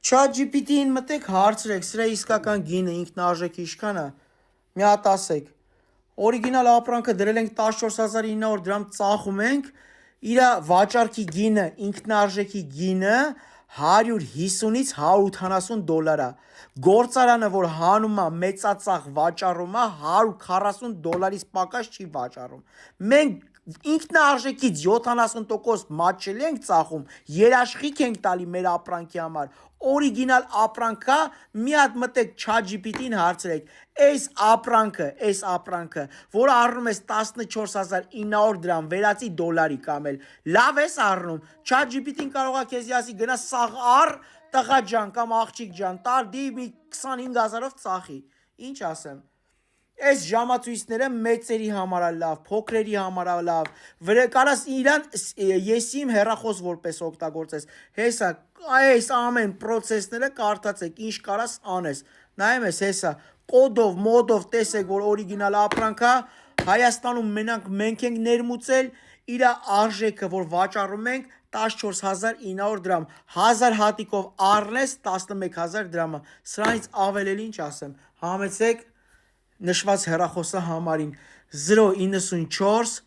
ChatGPT-ին մտեք հարցրեք, սրա իսկական գինը ինքնարժեքի ինչքան է։ Մի հատ ասեք։ Օրիգինալ ապրանքը դրել ենք 14900 դրամ ծախում ենք, իր վաճառքի գինը, ինքնարժեքի գինը 150-ից 180 դոլար է։ Գործարանը, որ հանում է մեծածախ վաճառում է, 140 դոլարից պակաս չի վաճառում։ Մենք ինքնարժեքից 70% մատչելի ենք ծախում, երաշխիք ենք տալի մեր ապրանքի համար, օրիգինալ ապրանքա, մի հատ մտեք ChatGPT-ին հարցրեք, այս ապրանքը, որը առնում ես 14900 դրամ վերացի դոլարի կամ էլ, լավ ես առնում, ChatGPT-ին կարող է քեզի ասի գնա սաղ առ, տղա ջան կամ աղջիկ ջան, տարդի մի 25000-ով ծախի, ինչ ասեմ։ Այս ժամացույցները մեծերի համար է լավ, փոքրերի համար է լավ, կարաս իրան եսիմ հեռախոս որպես օգտագործես, հեսա, այս ամեն պրոցեսները կարդացեք, ինչ կարաս անես, նայեմ ես հեսա, կոդով, մոդով տեսեք, որ օրիգինալ ապրանքա, Հայաստանում մենք ենք ներմուծել, իր արժեքը, որ վաճառում ենք, 14900 դրամ, 1000 հատիկով առնես 11000 դրամը, սրանից ավել էլ ինչ ասեմ, համեցեք նշված հեռախոսը համարին 094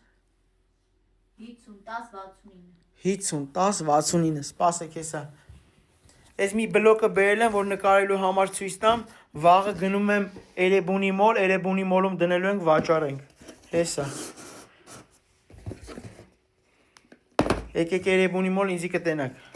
50 10 69, սպասեք հեսա, ես մի բլոկը բերել եմ, որ նկարելու համար ցույց տամ, վաղը գնում եմ Էրեբունի մոլում դնելու ենք վաճառենք, հեսա, եկեք Էրեբունի մոլ ինձի կտենակ։